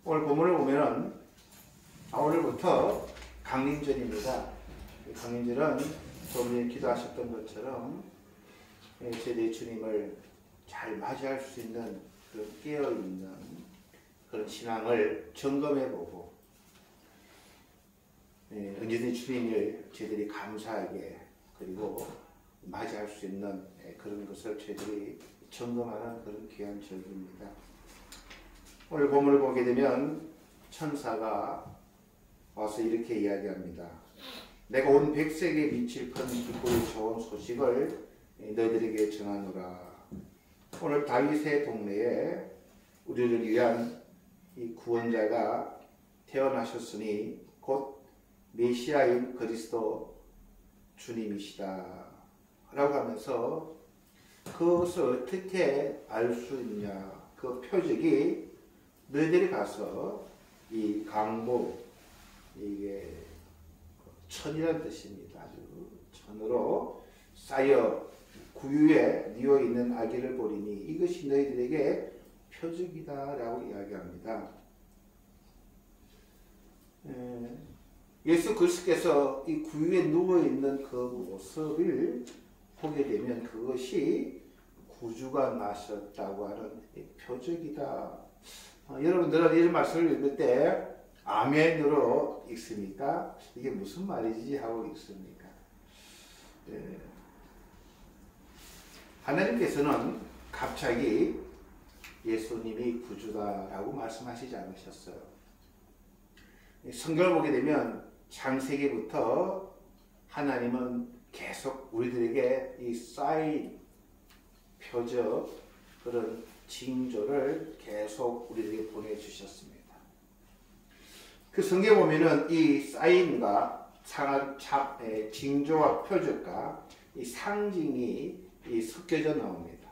오늘 본문을 보면은 오늘부터 강림절입니다. 강림절은 좀 전에 기도하셨던 것처럼 제 주님을 잘 맞이할 수 있는 그런 깨어있는 그런 신앙을 점검해보고 언제든지 주님을 저희들이 감사하게 그리고 맞이할 수 있는 그런 것을 저희들이 점검하는 그런 귀한 절기입니다. 오늘 본문을 보게 되면 천사가 와서 이렇게 이야기합니다. 내가 온 백색에 미칠 큰 기쁨이 좋은 소식을 너희들에게 전하노라. 오늘 다윗의 동네에 우리를 위한 이 구원자가 태어나셨으니 곧 메시아인 그리스도 주님이시다 라고 하면서 그것을 어떻게 알 수 있냐, 그 표적이 너희들이 가서 이 강보, 이게 천이라는 뜻입니다. 아주 천으로 쌓여 구유에 뉘어 있는 아기를 보리니 이것이 너희들에게 표적이다 라고 이야기합니다. 예수 그리스도께서 이 구유에 누워 있는 그 모습을 보게 되면 그것이 구주가 나셨다고 하는 표적이다. 여러분들은 이런 말씀을 읽을 때 아멘으로 읽습니까? 이게 무슨 말이지 하고 읽습니까? 하나님께서는 갑자기 예수님이 구주다라고 말씀하시지 않으셨어요. 성경을 보게 되면 창세기부터 하나님은 계속 우리들에게 이 사인, 표적, 그런 징조를 계속 우리들에게 보내주셨습니다. 그 성경에 보면은 이 사인과 징조와 표적과 이 상징이 섞여져 나옵니다.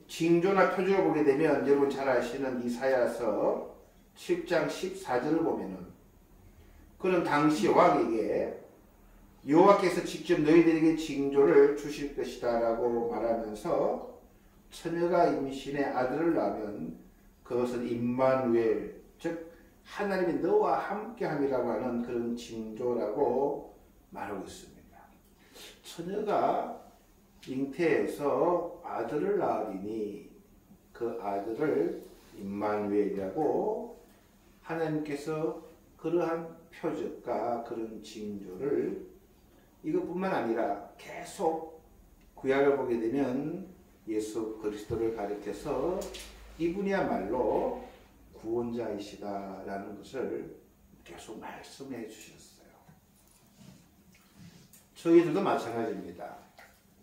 징조나 표적을 보게 되면 여러분 잘 아시는 이사야서 7장 14절을 보면은 그는 당시 왕에게 여호와께서 직접 너희들에게 징조를 주실 것이다 라고 말하면서 처녀가 임신의 아들을 낳으면 그것은 임마누엘, 즉 하나님이 너와 함께함이라고 하는 그런 징조라고 말하고 있습니다. 처녀가 잉태해서 아들을 낳으리니 그 아들을 임마누엘이라고 하나님께서 그러한 표적과 그런 징조를 이것뿐만 아니라 계속 구약을 보게 되면 예수 그리스도를 가리켜서 이분이야말로 구원자이시다라는 것을 계속 말씀해 주셨어요. 저희들도 마찬가지입니다.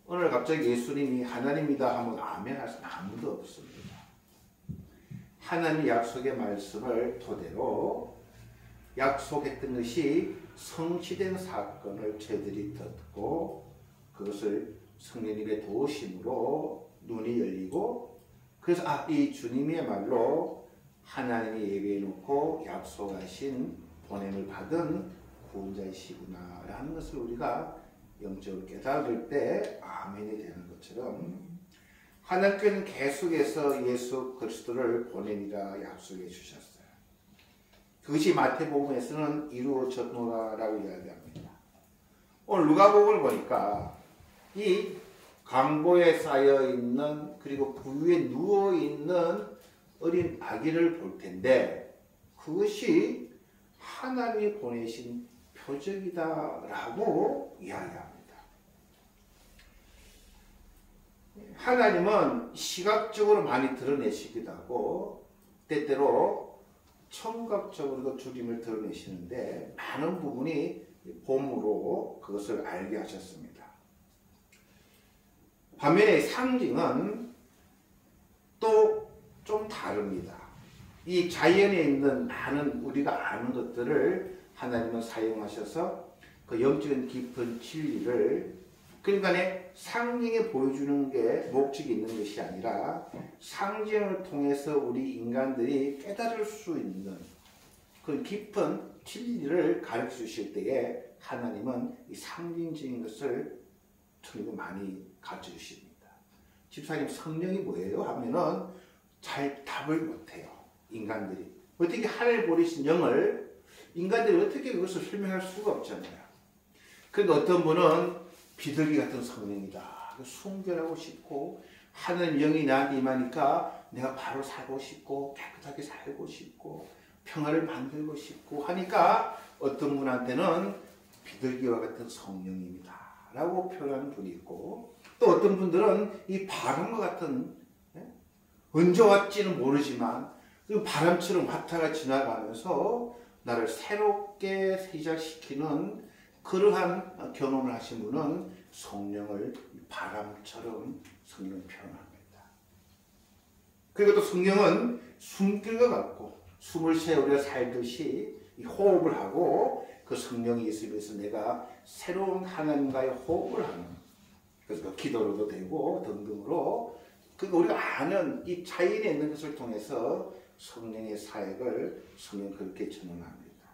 오늘 갑자기 예수님이 하나님이다 하면 아멘 할 사람 아무도 없습니다. 하나님의 약속의 말씀을 토대로 약속했던 것이 성취된 사건을 저희들이 듣고 그것을 성령님의 도우심으로 눈이 열리고 그래서 이 주님이야말로 하나님이 예배해 놓고 약속하신 보냄을 받은 구원자이시구나 라는 것을 우리가 영적으로 깨달을 때 아멘이 되는 것처럼 하나님께는 계속해서 예수 그리스도를 보내리라 약속해 주셨어요. 그것이 마태복음에서는 이루어졌노라라고 이야기합니다. 오늘 누가복음을 보니까 이 강보에 쌓여 있는 그리고 구유에 누워 있는 어린 아기를 볼 텐데 그것이 하나님이 보내신 표적이다라고 이야기합니다. 하나님은 시각적으로 많이 드러내시기도 하고 때때로 청각적으로도 주님을 드러내시는데 많은 부분이 봄으로 그것을 알게 하셨습니다. 반면에 상징은 또 좀 다릅니다. 이 자연에 있는 많은 우리가 아는 것들을 하나님은 사용하셔서 그 영적인 깊은 진리를 그러니까 상징에 보여주는 게 목적이 있는 것이 아니라 상징을 통해서 우리 인간들이 깨달을 수 있는 그 깊은 진리를 가르쳐 주실 때에 하나님은 이 상징적인 것을 저희도 많이 가르쳐 주십니다. 집사님 성령이 뭐예요? 하면은 잘 답을 못해요. 인간들이 어떻게 하늘 버리신 영을 인간들이 어떻게 그것을 설명할 수가 없잖아요. 그러니까 어떤 분은 비둘기 같은 성령이다. 순결하고 싶고 하늘 영이 나한테 임하니까 내가 바로 살고 싶고 깨끗하게 살고 싶고 평화를 만들고 싶고 하니까 어떤 분한테는 비둘기와 같은 성령입니다 라고 표현하는 분이 있고, 또 어떤 분들은 이 바람과 같은, 언제 왔지는 모르지만 그 바람처럼 화타가 지나가면서 나를 새롭게 시작시키는 그러한 경험을 하신 분은 성령을 바람처럼 성령을 표현합니다. 그리고 또 성령은 숨길과 같고 숨을 쉬어 우리가 살듯이 호흡을 하고 그 성령이 있으면서 내가 새로운 하나님과의 호흡을 하는, 그래서 기도로도 되고 등등으로, 그러니까 우리가 아는 이 자연에 있는 것을 통해서 성령의 사역을 성령 그렇게 전언합니다.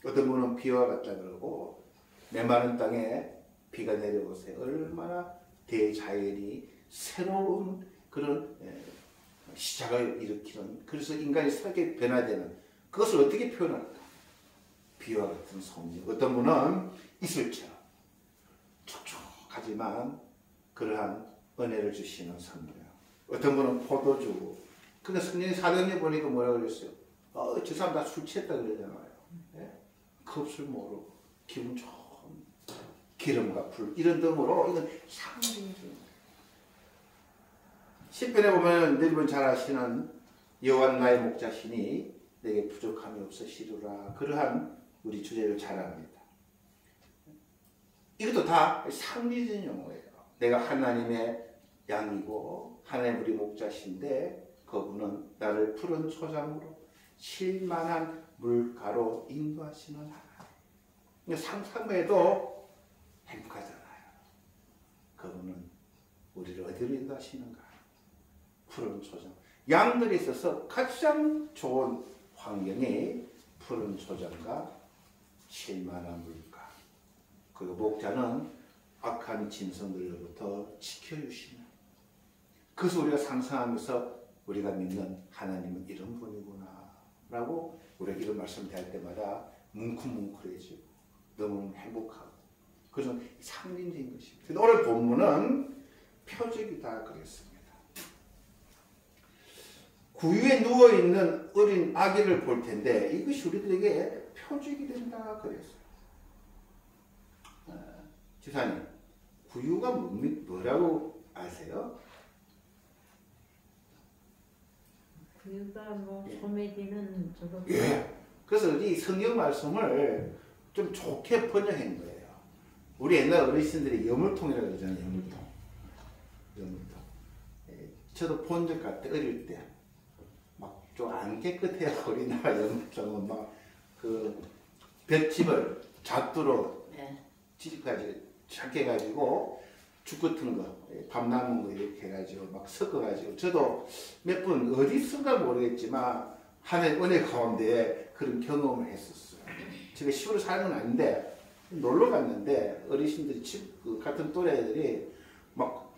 어떤 분은 비와 같다 그러고 메마른 땅에 비가 내려오세요. 얼마나 대자연이 새로운 그런 시작을 일으키는, 그래서 인간이 새롭게 변화되는 그것을 어떻게 표현할까? 비와 같은 성령. 어떤 분은 이슬처럼 촉촉하지만 그러한 은혜를 주시는 성령. 어떤 분은 포도주. 그러니까 성령이 사도행전 보니까 뭐라고 그랬어요? 저 사람 다 술 취했다 그러잖아요. 예? 컵술 모르고 기분 좋은 기름과 불 이런 등으로 이건 상징이죠. 시편에 보면 여러분 잘 아시는 여호와는 나의 목자시니 내게 부족함이 없으시리라, 그러한 우리 주제를 잘 압니다. 이것도 다 상징적인 용어예요. 내가 하나님의 양이고 하나님 우리 목자신데 그분은 나를 푸른 초장으로 쉴만한 물가로 인도하시는 하나님. 상상만 해도 행복하잖아요. 그분은 우리를 어디로 인도하시는가? 푸른 초장. 양들이 있어서 가장 좋은 환경에 푸른 초장과 쉴만한 물가. 그리고 목자는 악한 짐승들로부터 지켜주시는. 그래서 우리가 상상하면서 우리가 믿는 하나님은 이런 분이구나 라고 우리가 이런 말씀 대할 때마다 뭉클뭉클해지고 너무 행복하고, 그런 상징적인 것입니다. 오늘 본문은 표적이다 그랬습니다. 구유에 누워있는 어린 아기를 볼 텐데 이것이 우리들에게 표적이 된다 그랬어요. 지사님, 구유가 뭐라고 아세요? 구유가 뭐 소매기는 저거. 예. 그래서 이 성경 말씀을 좀 좋게 번역한 거예요. 우리 옛날 어르신들이 여물통이라고 그러잖아요. 여물통. 예. 저도 본 적 같아 어릴 때. 막 좀 안 깨끗해요. 우리나라 여물통은 막 그 볏짚을 잣두로 찌집가지고 착해가지고 죽 같은 거, 밥 남은 거 이렇게 해가지고 막 섞어가지고, 저도 몇 번 어디선가 모르겠지만 하나의 은혜 가운데 그런 경험을 했었어요. 제가 시골에 사는 건 아닌데 놀러 갔는데 어르신들이 그 같은 또래 애들이 막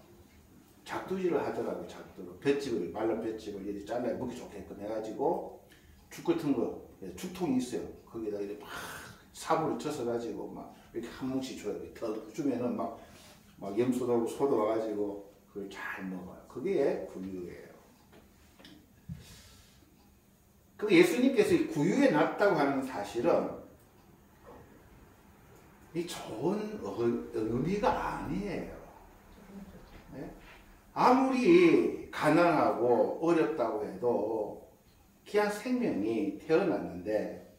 작두질을 하더라고요. 작두로 볏짚을, 말른 볏짚을 이렇게 잘라 먹기 좋게끔 해가지고 죽 같은 거, 죽통이 있어요. 거기다 이렇게 막 삽으로 쳐서 가지고 막 이렇게 한 뭉씩 줘요. 더 주면은 막 염소도 소도 와가지고 그걸 잘 먹어요. 그게 구유예요. 그 예수님께서 이 구유에 났다고 하는 사실은 이 좋은 의미가 아니에요. 네? 아무리 가난하고 어렵다고 해도 귀한 생명이 태어났는데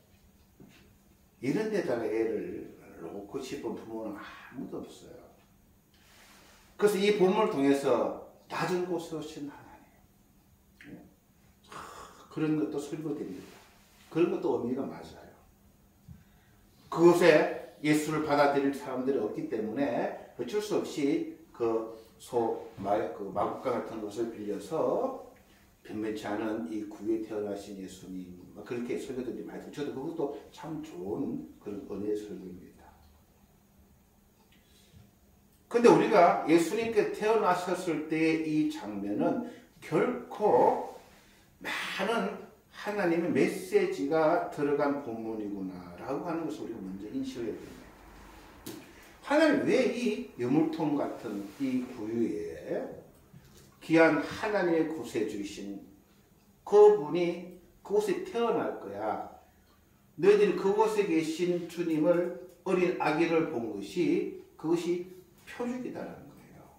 이런 데다가 애를 놓고 싶은 부모는 아무도 없어요. 그래서 이 본문을 통해서 낮은 곳에 오신 하나님, 그런 것도 설교됩니다. 그런 것도 의미가 맞아요. 그곳에 예수를 받아들일 사람들이 없기 때문에 어쩔 수 없이 그 마국간 같은 것을 빌려서 변변치 않은 이 구유에 태어나신 예수님, 그렇게 설교들이 많이 있어요. 저도 그것도 참 좋은 그런 은혜의 설교입니다. 근데 우리가 예수님께 태어나셨을 때의 이 장면은 결코 많은 하나님의 메시지가 들어간 본문이구나라고 하는 것을 우리가 먼저 인식을 해야 됩니다. 하나님 왜 이 여물통 같은 이 구유에 귀한 하나님의 구세주이신 그분이 그곳에 태어날 거야. 너희들이 그곳에 계신 주님을 어린 아기를 본 것이 그것이 표적이다라는 거예요.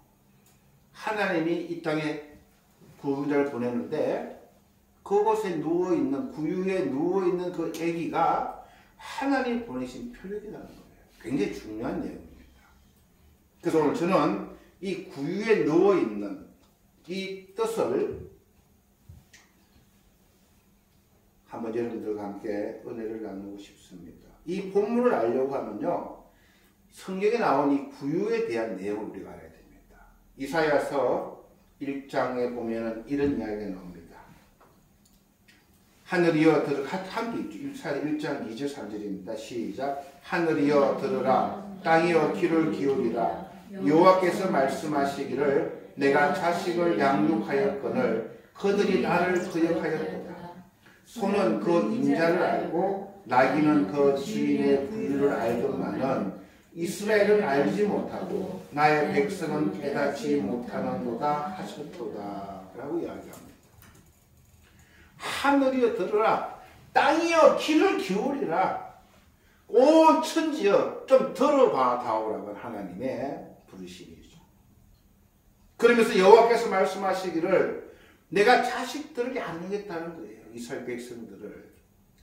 하나님이 이 땅에 구유자를 보내는데 그곳에 누워있는 구유에 누워있는 그 아기가 하나님 보내신 표적이라는 거예요. 굉장히 중요한 내용입니다. 그래서 오늘 저는 이 구유에 누워있는 이 뜻을 한번 여러분들과 함께 은혜를 나누고 싶습니다. 이 본문을 알려고 하면요, 성경에 나온 이 구유에 대한 내용을 우리가 알아야 됩니다. 이사야서 1장에 보면은 이런 이야기가 나옵니다. 하늘이여 들으라, 함께 있죠. 이사야 1장 2절 3절입니다. 시작. 하늘이여 들으라, 땅이여 귀를 기울이라. 여호와께서 말씀하시기를 내가 자식을 양육하였거늘 그들이 나를 거역하였도다. 소는 그 인자를 알고 나귀는 그 주인의 구유를 알건만은 이스라엘은 알지 못하고 나의 백성은 깨닫지 못하는도다 하셨도다 라고 이야기합니다. 하늘이여 들으라, 땅이여 귀를 기울이라, 온 천지여 좀 들어봐다오라고 하나님의 부르심이죠. 그러면서 여호와께서 말씀하시기를 내가 자식들을 양육했다는 거예요. 이스라엘 백성들을.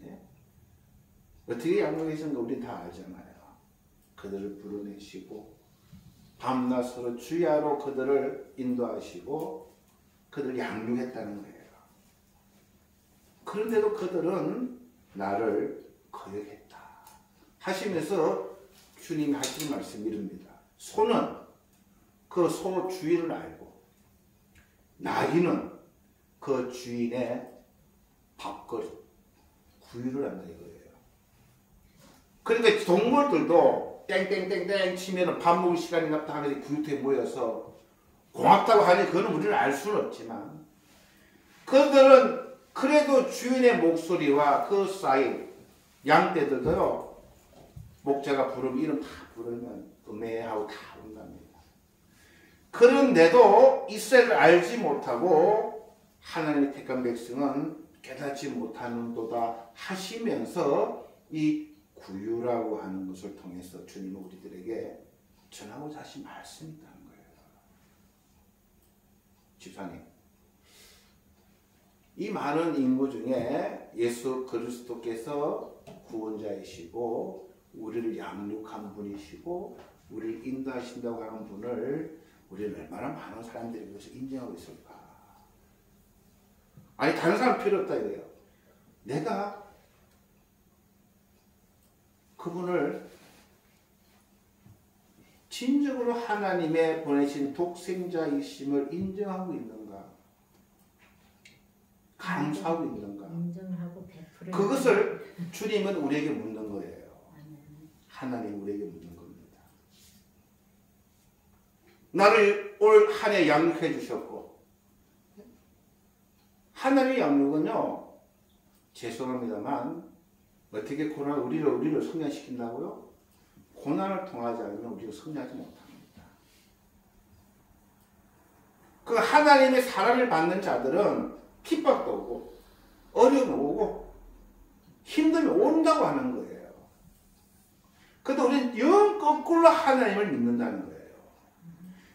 예? 어떻게 양육했는가 우리는 다 알잖아요. 그들을 불러내시고 밤낮 서로 주야로 그들을 인도하시고 그들을 양육했다는 거예요. 그런데도 그들은 나를 거역했다 하시면서 주님이 하시는 말씀이 이릅니다. 소는 그 소 주인을 알고 나귀는 그 주인의 밥그릇 구유를 한다 이거예요. 그러니까 동물들도 땡땡땡땡 치면은 밥 먹을 시간이 났다 하면서 구유터에 모여서 고맙다고 하니 그거는 우리는 알 수는 없지만 그들은 그래도 주인의 목소리와 그 사이 양떼들도요, 목자가 부르면 이름 다 부르면 음해하고 다 온답니다. 그런데도 이스라엘을 알지 못하고 하나님의 택한 백성은 깨닫지 못하는도다 하시면서 이 구유라고 하는 것을 통해서 주님은 우리들에게 전하고자 하신 말씀이 있다는 거예요. 집사님, 이 많은 인구 중에 예수 그리스도께서 구원자이시고 우리를 양육한 분이시고 우리를 인도하신다고 하는 분을 우리는 얼마나 많은 사람들이 그것을 인정하고 있을까? 아니 다른 사람 필요 없다 이거예요. 내가 그분을 진정으로 하나님의 보내신 독생자이심을 인정하고 있는가? 감사하고 있는가? 인정하고 베풀어. 그것을 주님은 우리에게 묻는 거예요. 하나님 우리에게 묻는 겁니다. 나를 올 한 해 양육해 주셨고 하나님의 양육은요, 죄송합니다만 어떻게 우리를 성장시킨다고요? 고난을 통하지 않으면 우리가 성장하지 못합니다. 그 하나님의 사랑을 받는 자들은 핍박도 오고 어려움이 오고 힘듦이 온다고 하는 거예요. 그런데 우리는 영 거꾸로 하나님을 믿는다는 거예요.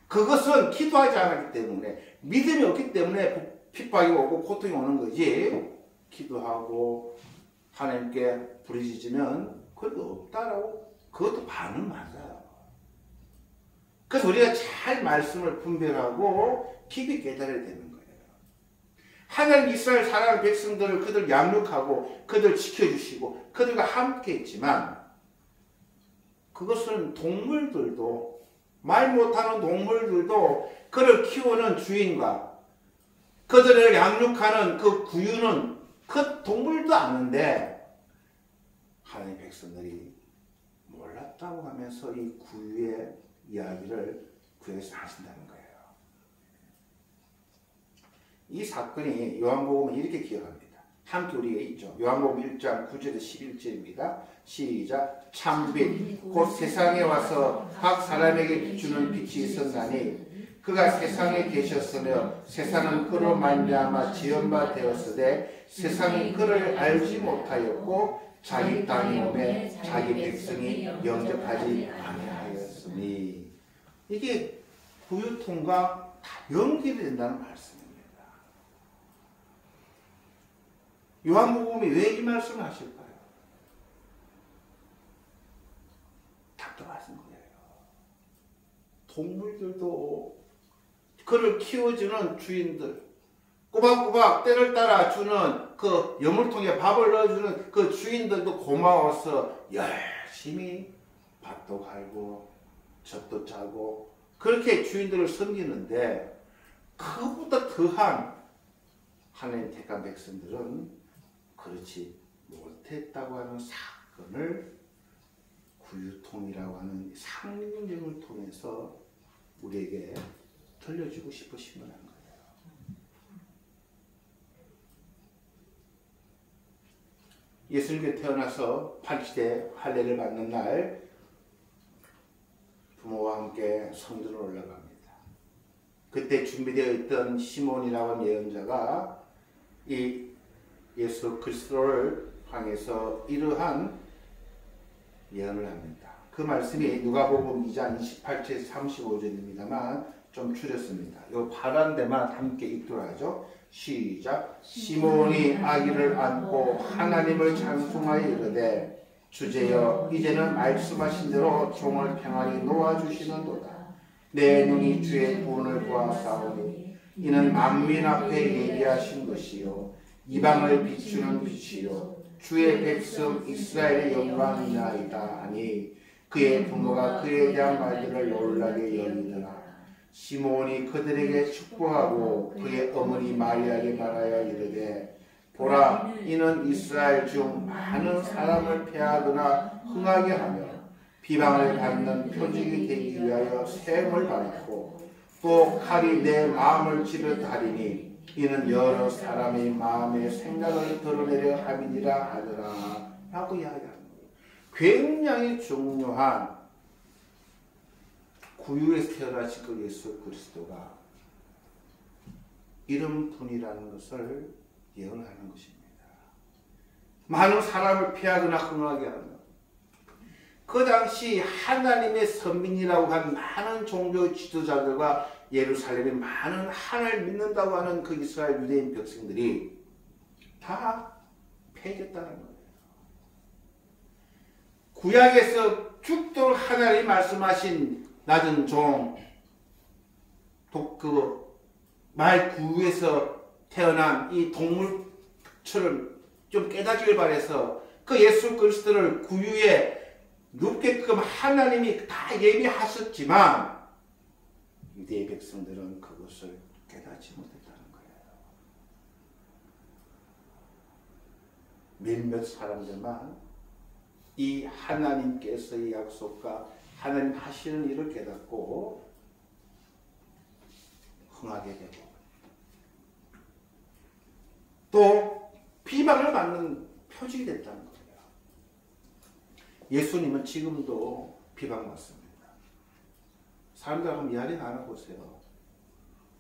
그것은 기도하지 않았기 때문에, 믿음이 없기 때문에 핍박이 오고 고통이 오는 거지, 기도하고 하나님께 부르짖으면 그것도 없다라고, 그것도 반은 맞아요. 그래서 우리가 잘 말씀을 분별하고 깊이 깨달아야 되는 거예요. 하나님 이스라엘 사랑하는 백성들을 그들 양육하고 그들 지켜주시고 그들과 함께 했지만 그것은 동물들도, 말 못하는 동물들도 그를 키우는 주인과 그들을 양육하는 그 구유는 그 동물도 아는데 하나님 백성들이 몰랐다고 하면서 이 구유의 이야기를 구약에서 하신다는 거예요. 이 사건이 요한복음은 이렇게 기억합니다. 함께 우리가 있죠. 요한복음 1장 9절에서 11절입니다. 시작. 참빛 곧 세상에 와서 각 사람에게 비추는 빛이 있었나니 그가 세상에 계셨으며 세상은 그로 말미암아 지은 바 되었으되 세상이 그를 알지 못하였고 자기 땅에 오매 자기 백성이 영접하지 아니하였으니. 이게 구유통과 다 연결이 된다는 말씀입니다. 요한복음이 왜 이 말씀을 하실까요? 답답하신 거예요. 동물들도 그를 키워주는 주인들, 꼬박꼬박 때를 따라 주는 그 여물통에 밥을 넣어주는 그 주인들도 고마워서 열심히 밭도 갈고 젖도 짜고 그렇게 주인들을 섬기는데, 그보다 더한 하나님 택한 백성들은 그렇지 못했다고 하는 사건을 구유통이라고 하는 상징을 통해서 우리에게 들려주고 싶으신 거예요. 예수님께 태어나서 팔시대 할례를 받는 날 부모와 함께 성전으로 올라갑니다. 그때 준비되어 있던 시몬이라고 하는 예언자가 이 예수 그리스도를 향해서 이러한 예언을 합니다. 그 말씀이 누가복음 2장 28절 35절입니다만 좀 줄였습니다. 이 파란 데만 함께 읽도록 하죠. 시작. 시몬이 아기를 안고 하나님을 찬송하여 이르되 주제여 이제는 말씀하신 대로 종을 평안히 놓아주시는도다. 내 눈이 주의 구원을 보았사오니 이는 만민 앞에 예비하신 것이요 이방을 비추는 빛이요 주의 백성 이스라엘의 영광이나이다 하니 그의 부모가 그에 대한 말들을 놀라게 여기더라. 시몬이 그들에게 축복하고 그의 어머니 마리아에게 말하여 이르되 보라 이는 이스라엘 중 많은 사람을 패하거나 흥하게 하며 비방을 받는 표징이 되기 위하여 세움을 받았고 또 칼이 내 마음을 찌르다리니 이는 여러 사람의 마음의 생각을 드러내려 함이니라 하더라 라고 이야기합니다. 굉장히 중요한 구유에서 태어나신 그 예수 그리스도가 이런 분이라는 것을 예언하는 것입니다. 많은 사람을 피하거나 흥하게 하는, 그 당시 하나님의 선민이라고 한 많은 종교 지도자들과 예루살렘에 많은 하나님을 믿는다고 하는 그 이스라엘 유대인 백성들이 다 패했다는 거예요. 구약에서 죽도록 하나님이 말씀하신 낮은 종, 말 구유에서 태어난 이 동물처럼 좀 깨닫기를 바라서 그 예수 그리스도를 구유에 눕게끔 하나님이 다 예비하셨지만 유대의 백성들은 그것을 깨닫지 못했다는 거예요. 몇몇 사람들만 이 하나님께서의 약속과 하나님 하시는 일을 깨닫고 흥하게 되고 또 비방을 받는 표징이 됐다는 거예요. 예수님은 지금도 비방받습니다. 사람들 한번 이야기 나눠보세요.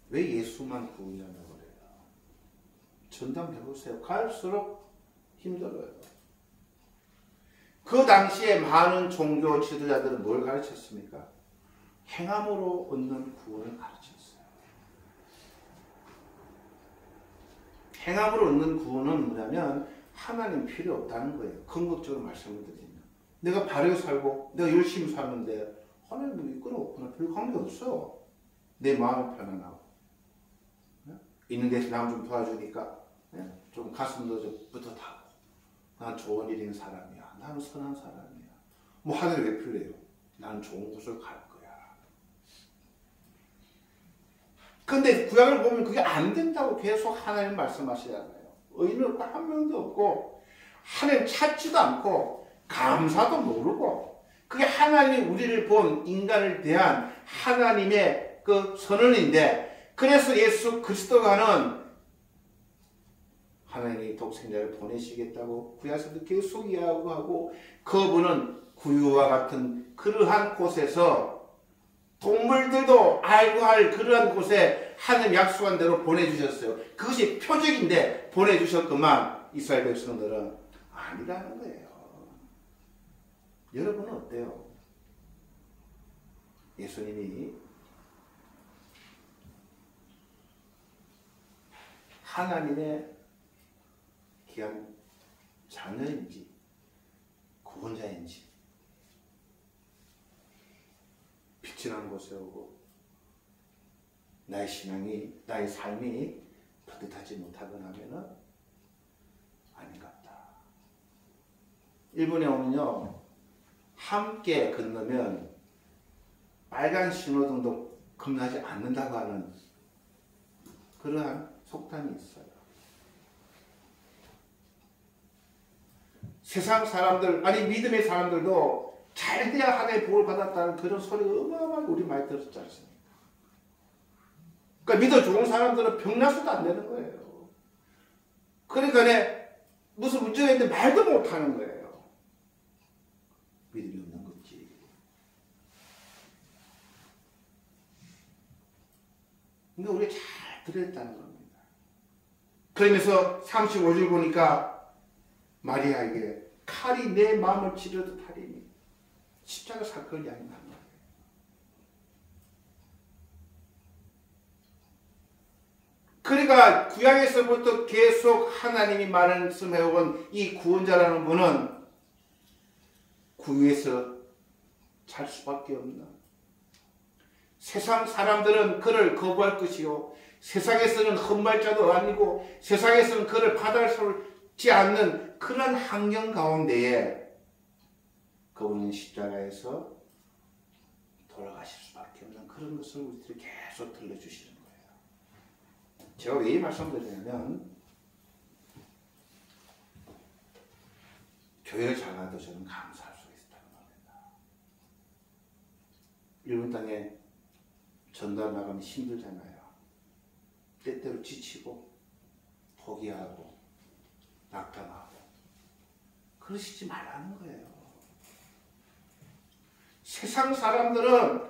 왜 예수만 구원하냐고 그래요. 전담해보세요. 갈수록 힘들어요. 그 당시에 많은 종교 지도자들은 뭘 가르쳤습니까? 행함으로 얻는 구원을 가르쳤어요. 행함으로 얻는 구원은 뭐냐면 하나님 필요 없다는 거예요. 궁극적으로 말씀을 드리면 내가 바르게 살고 내가 열심히 사는데 하나님 있거나 없거나 별 관계 없어. 내 마음이 편안하고 있는 데서 남 좀 도와주니까 좀 가슴도 좀 뿌듯하고 난 좋은 일인 사람이야. 나는 선한 사람이야. 뭐 하늘이 왜 필요해요? 나는 좋은 곳을 갈 거야. 근데 구약을 보면 그게 안 된다고 계속 하나님 말씀하시잖아요. 의인은 딱 한 명도 없고 하나님 찾지도 않고 감사도 모르고 그게 하나님이 우리를 본 인간을 대한 하나님의 그 선언인데, 그래서 예수 그리스도가는 하나님이 독생자를 보내시겠다고 구약에서도 계속 이야기하고 그분은 구유와 같은 그러한 곳에서 동물들도 알고 할 그러한 곳에 하나님 약속한 대로 보내주셨어요. 그것이 표적인데 보내주셨더만 이스라엘 백성들은 아니라는 거예요. 여러분은 어때요? 예수님이 하나님의 귀한 자녀인지 구원자인지 빛이 나는 곳에 오고 나의 신앙이 나의 삶이 뿌듯하지 못하거나 하면은 아닌 것 같다. 일본에 오면요 함께 건너면 빨간 신호등도 겁나지 않는다고 하는 그러한 속담이 있어요. 세상 사람들, 아니 믿음의 사람들도 잘 돼야 하나님의 복을 받았다는 그런 소리가 어마어마하게 우리 많이 들었지 않습니까? 그러니까 믿어 좋은 사람들은 병나서도 안 되는 거예요. 그러니까 무슨 문제가 있는데 말도 못하는 거예요. 믿음이 없는 거지. 근데 우리가 잘 들었다는 겁니다. 그러면서 35절 보니까 마리아에게 칼이 내 마음을 찌르듯 하리니 십자가 사건이 아닌가 말이에요. 그러니까 구약에서부터 계속 하나님이 말씀해온 이 구원자라는 분은 구유에서 살 수밖에 없는 세상 사람들은 그를 거부할 것이요 세상에서는 헛말자도 아니고 세상에서는 그를 받아들이지 않는 그런 환경 가운데에 그분은 십자가에서 돌아가실 수밖에 없는 그런 것을 우리들이 계속 들려주시는 거예요. 제가 왜 이 말씀드리냐면 교회를 잘 가도 저는 감사할 수 있다는 겁니다. 일본 땅에 전달 나가면 힘들잖아요. 때때로 지치고 포기하고 낙담하고 그러시지 말라는 거예요. 세상 사람들은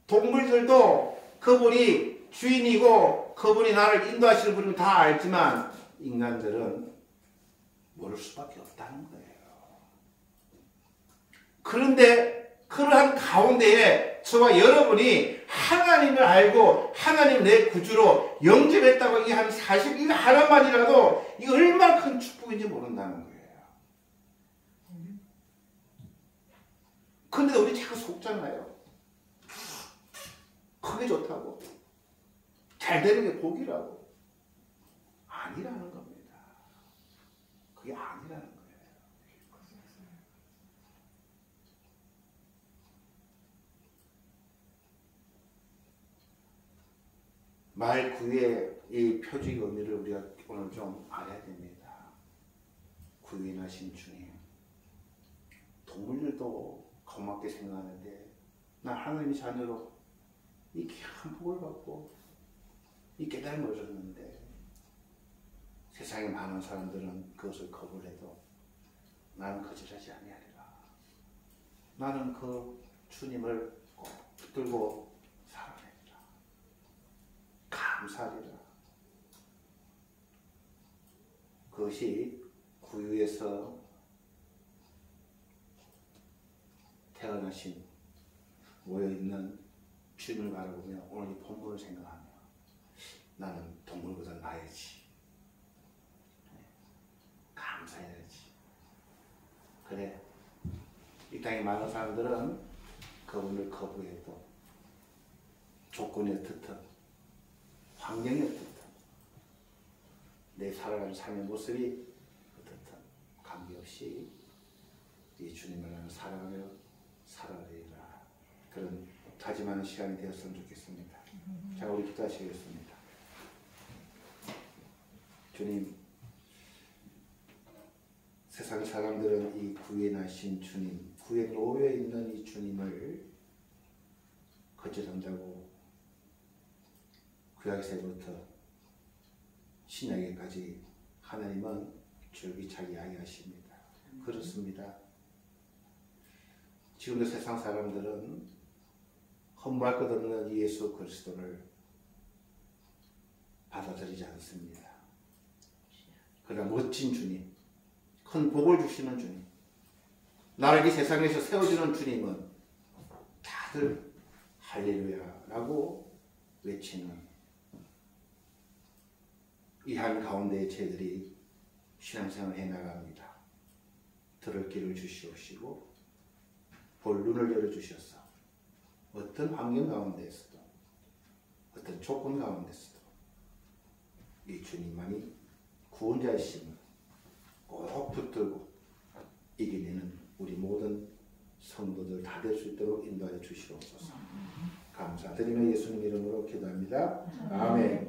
동물들도 그분이 주인이고 그분이 나를 인도하시는 분은 다 알지만 인간들은 모를 수밖에 없다는 거예요. 그런데 그러한 가운데에 저와 여러분이 하나님을 알고 하나님 내 구주로 영접했다고 이 한 사실 이거 하나만이라도 이거 얼마나 큰 축복인지 모른다는 거예요. 그런데 우리 자꾸 속잖아요. 그게 좋다고. 잘 되는 게 복이라고. 아니라는 겁니다. 그게 아니라는 거예요. 말 구유의 이 표적의 의미를 우리가 오늘 좀 알아야 됩니다. 구유인하신 주님. 동물들도 고맙게 생각하는데 나 하나님의 자녀로 이 귀한 복을 받고 이 깨달음을 얻었는데 세상에 많은 사람들은 그것을 거부해도 나는 거절하지 아니하리라. 나는 그 주님을 꼭 붙들고 살아내리라. 감사하리라. 그것이 구유에서 태어나신 모여있는 주님을 바라보며 오늘 이 본문을 생각하며 나는 동물보다 나야지. 감사해야지. 그래. 이 땅에 많은 사람들은 그분을 거부해도 조건이 어떻든 환경이 어떻든 내 살아가는 삶의 모습이 어떻든 관계없이 이 주님을 나는 사랑하며 살아내리라. 그런 다짐하는 시간이 되었으면 좋겠습니다. 자, 우리 기도하시겠습니다. 주님, 세상 사람들은 이 구에 나신 주님, 구에 놓여 있는 이 주님을 거절한다고 구약에서부터 신약에까지 하나님은 줄기차게 이야기하십니다. 그렇습니다. 지금도 세상 사람들은 허물할 것 없는 예수 그리스도를 받아들이지 않습니다. 그러나 멋진 주님, 큰 복을 주시는 주님, 나를 이 세상에서 세워주는 주님은 다들 할렐루야라고 외치는 이 한 가운데의 저희들이 신앙생활을 해나갑니다. 들을 길을 주시옵시고 볼 눈을 열어주셔서 어떤 환경 가운데에서도 어떤 조건 가운데서도 이 주님만이 구원자이심을 꼭 붙들고 이겨내는 우리 모든 성도들 다 될 수 있도록 인도하여 주시옵소서. 감사드리며 예수님 이름으로 기도합니다. 아멘.